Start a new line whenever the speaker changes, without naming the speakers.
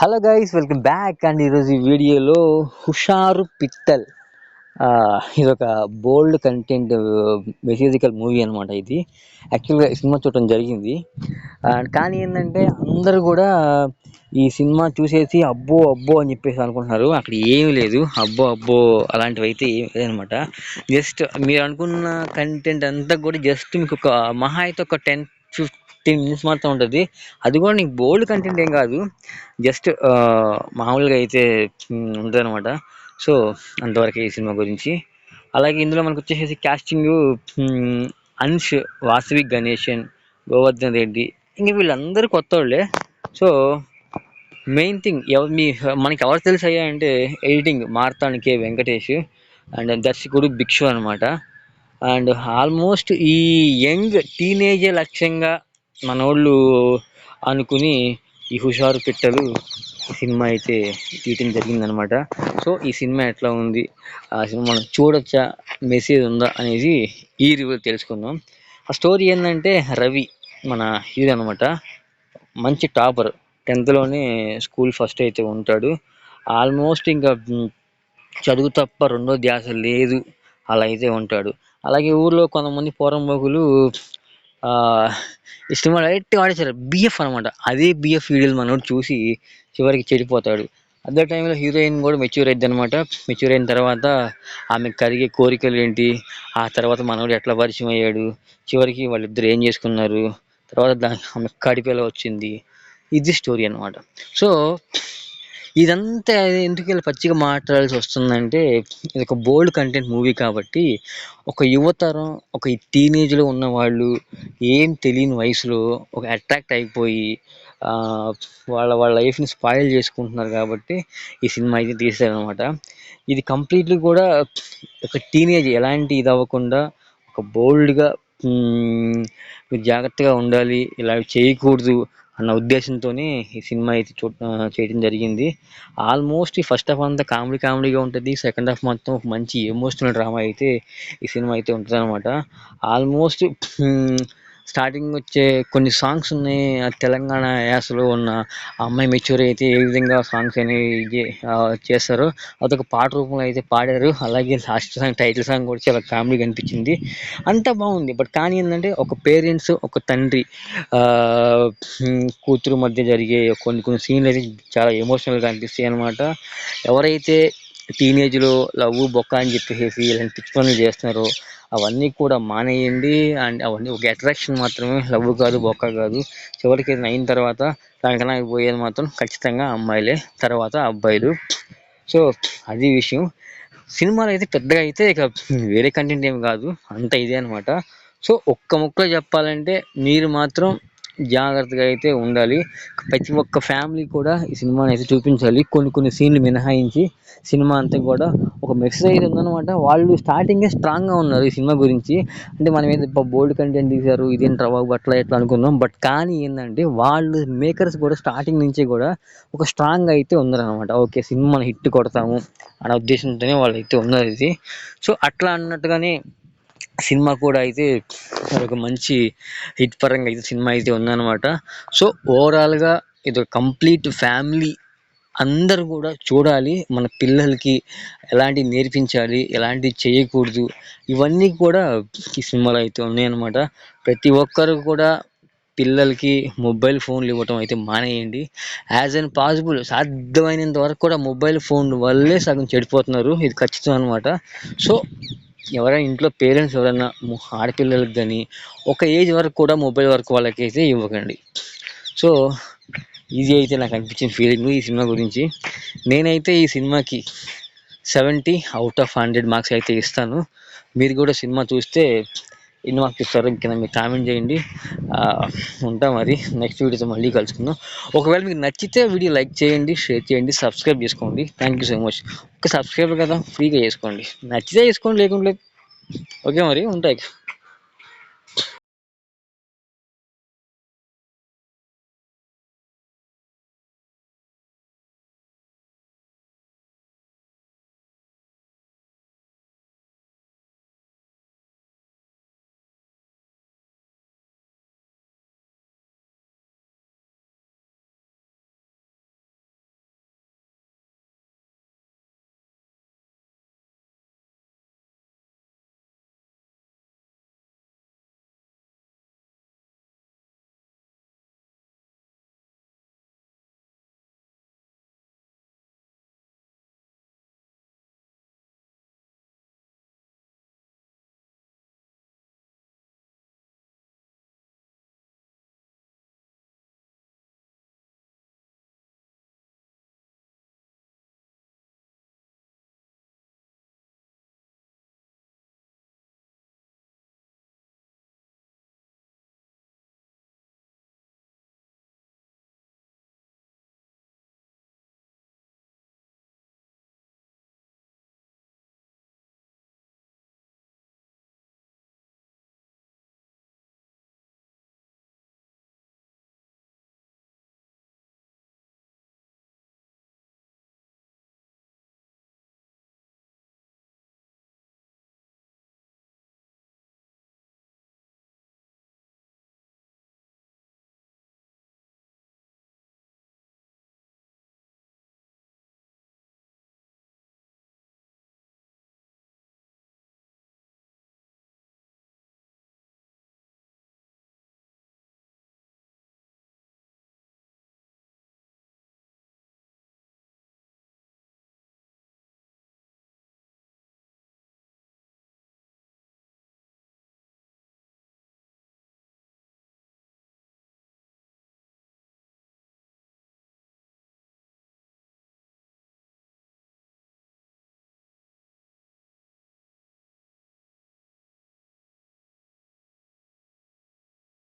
Hello guys, welcome back. And ఈరోజు ఈ వీడియోలో హుషారు పిట్టల్, ఇది ఒక బోల్డ్ కంటెంట్ మెసేజికల్ మూవీ అనమాట. ఇది యాక్చువల్గా సినిమా చూడటం జరిగింది. కానీ ఏంటంటే అందరూ కూడా ఈ సినిమా చూసేసి అబ్బో అబ్బో అని చెప్పేసి అనుకుంటున్నారు. అక్కడ ఏమీ లేదు అబ్బో అబ్బో అలాంటివి అయితే ఏమి లేదనమాట. జస్ట్ మీరు అనుకున్న కంటెంట్ అంతా కూడా జస్ట్ మీకు ఒక మహా అయితే ఒక 10-15 మినిట్స్ మాత్రం ఉంటుంది. అది కూడా నీకు బోల్డ్ కంటెంట్ ఏం కాదు, జస్ట్ మామూలుగా అయితే ఉంటుంది అనమాట. సో అంతవరకు ఈ సినిమా గురించి. అలాగే ఇందులో మనకు వచ్చేసి క్యాస్టింగ్ అన్ష్, వాసవి గణేషన్, గోవర్ధన్ రెడ్డి, ఇంక వీళ్ళందరూ కొత్త వాళ్ళే. సో మెయిన్ థింగ్ మనకి ఎవరు తెలుసు అయ్యా అంటే ఎడిటింగ్ మార్తాండ్ కే వెంకటేష్ అండ్ దర్శకుడు భిక్షు అనమాట. అండ్ ఆల్మోస్ట్ ఈ యంగ్ టీనేజే లక్ష్యంగా మనోళ్ళు అనుకుని ఈ హుషారు పిట్టలు సినిమా అయితే తీయటం జరిగిందనమాట. సో ఈ సినిమా ఎట్లా ఉంది, ఆ సినిమా మనం చూడొచ్చా, మెసేజ్ ఉందా అనేది ఈ రివ్యూ తెలుసుకుందాం. ఆ స్టోరీ ఏంటంటే రవి మన హీరో అనమాట. మంచి టాపర్, 10th లోనే స్కూల్ ఫస్ట్ అయితే ఉంటాడు. ఆల్మోస్ట్ ఇంకా చదువు తప్ప రెండో ధ్యాస లేదు, అలా అయితే ఉంటాడు. అలాగే ఊర్లో కొంతమంది పోరంబోకులు ఇష్టం డైరెక్ట్గా ఆడేశారు బిఎఫ్ అనమాట. అదే బిఎఫ్ వీడియోలు మనోడు చూసి చివరికి చెడిపోతాడు. అదే టైంలో హీరోయిన్ కూడా మెచ్యూర్ అయింది అనమాట. మెచ్యూర్ అయిన తర్వాత ఆమె కలిగే కోరికలు ఏంటి, ఆ తర్వాత మనోడు ఎట్లా పరిచయం అయ్యాడు, చివరికి వాళ్ళిద్దరు ఏం చేసుకున్నారు, తర్వాత ఆమె కడిపేలా వచ్చింది, ఇది స్టోరీ అనమాట. సో ఇదంతా ఎందుకు ఇలా పచ్చిగా మాట్లాడాల్సి వస్తుందంటే, ఇది ఒక బోల్డ్ కంటెంట్ మూవీ కాబట్టి ఒక యువతరం, ఒక టీనేజ్లో ఉన్న వాళ్ళు ఏం తెలియని వయసులో ఒక అట్రాక్ట్ అయిపోయి వాళ్ళ లైఫ్ని స్పాయిల్ చేసుకుంటున్నారు కాబట్టి ఈ సినిమా అయితే తీశారనమాట. ఇది కంప్లీట్లీ కూడా ఒక టీనేజ్ ఎలాంటి ఇది అవ్వకుండా ఒక బోల్డ్గా మీరు జాగ్రత్తగా ఉండాలి, ఇలా చేయకూడదు అన్న ఉద్దేశంతోనే ఈ సినిమా అయితే చేయడం జరిగింది. ఆల్మోస్ట్ ఈ ఫస్ట్ హాఫ్ అంతా కామెడీగా ఉంటుంది. సెకండ్ హాఫ్ మొత్తం ఒక మంచి ఎమోషనల్ డ్రామా అయితే ఈ సినిమా అయితే ఉంటుంది అనమాట. ఆల్మోస్ట్ స్టార్టింగ్ వచ్చే కొన్ని సాంగ్స్ ఉన్నాయి, తెలంగాణ యాసలో ఉన్న ఆ అమ్మాయి మెచ్యూర్ అయితే ఏ విధంగా సాంగ్స్ అనేవి చేస్తారో అదొక పాట రూపంలో అయితే పాడారు. అలాగే లాస్ట్ సాంగ్, టైటిల్ సాంగ్ కూడా చాలా కామెడీగా అనిపించింది. అంతా బాగుంది. బట్ కానీ ఏంటంటే ఒక పేరెంట్స్, ఒక తండ్రి కూతురు మధ్య జరిగే కొన్ని సీన్లు అయితే చాలా ఎమోషనల్గా అనిపిస్తాయి అనమాట. ఎవరైతే టీనేజ్లో లవ్ బొక్క అని చెప్పేసి ఇలాంటి పిచ్చి పనులు చేస్తున్నారో అవన్నీ కూడా మానేయండి. అండ్ అవన్నీ ఒక అట్రాక్షన్ మాత్రమే, లవ్ కాదు, బొక్క కాదు. చివరికి అయిన తర్వాత దానికన్నా పోయేది మాత్రం ఖచ్చితంగా అమ్మాయిలే, తర్వాత అబ్బాయిలు. సో అది విషయం. సినిమాలో అయితే పెద్దగా అయితే ఇక వేరే కంటెంట్ ఏమి కాదు, అంత ఇదే అనమాట. సో ఒక్క ముక్క చెప్పాలంటే మీరు మాత్రం జాగ్రత్తగా అయితే ఉండాలి. ప్రతి ఒక్క ఫ్యామిలీ కూడా ఈ సినిమాని అయితే చూపించాలి. కొన్ని సీన్లు మినహాయించి సినిమా అంతా కూడా ఒక మెసేజ్ అయితే ఉందన్నమాట. వాళ్ళు స్టార్టింగే స్ట్రాంగ్గా ఉన్నారు ఈ సినిమా గురించి. అంటే మనం ఏదో బోల్డ్ కంటెంట్ తీశారు, ఇదేంటి బాబు అట్లా ఎట్లా అనుకున్నాం. బట్ కానీ ఏంటంటే వాళ్ళు మేకర్స్ కూడా స్టార్టింగ్ నుంచి కూడా ఒక స్ట్రాంగ్ అయితే ఉన్నారనమాట. ఓకే సినిమా హిట్ కొడతాము అనే ఉద్దేశంతోనే వాళ్ళు అయితే ఉన్నారు ఇది. సో అట్లా అన్నట్టుగానే సినిమా కూడా అయితే ఒక మంచి హిట్ పరంగా అయితే సినిమా అయితే ఉందన్నమాట. సో ఓవరాల్గా ఇది ఒక కంప్లీట్ ఫ్యామిలీ అందరూ కూడా చూడాలి. మన పిల్లలకి ఎలాంటివి నేర్పించాలి, ఎలాంటివి చేయకూడదు, ఇవన్నీ కూడా ఈ సినిమాలో అయితే ఉన్నాయన్నమాట. ప్రతి ఒక్కరు కూడా పిల్లలకి మొబైల్ ఫోన్లు ఇవ్వటం అయితే మానేయండి. యాజ్ అండ్ పాసిబుల్ సాధ్యమైనంత వరకు కూడా మొబైల్ ఫోన్ వల్లే సగం చెడిపోతున్నారు, ఇది ఖచ్చితం అనమాట. సో ఎవరైనా ఇంట్లో పేరెంట్స్ ఎవరైనా ఆడపిల్లలకు కానీ ఒక ఏజ్ వరకు కూడా మొబైల్ వరకు వాళ్ళకైతే ఇవ్వకండి. సో ఇది అయితే నాకు అనిపించిన ఫీలింగ్ ఈ సినిమా గురించి. నేనైతే ఈ సినిమాకి 70/100 మార్క్స్ అయితే ఇస్తాను. మీరు కూడా సినిమా చూస్తే ఎన్ని మార్క్స్ ఇస్తారో కింద మీరు కామెంట్ చేయండి. ఉంటా మరి, నెక్స్ట్ వీడియోతో మళ్ళీ కలుసుకుందాం. ఒకవేళ మీకు నచ్చితే వీడియో లైక్ చేయండి, షేర్ చేయండి, సబ్స్క్రైబ్ చేసుకోండి. Thank you so much. ఒక సబ్స్క్రైబర్ కదా, ఫ్రీగా చేసుకోండి, నచ్చితే చేసుకోండి, లేకుంటే ఓకే మరి ఉంటాయి.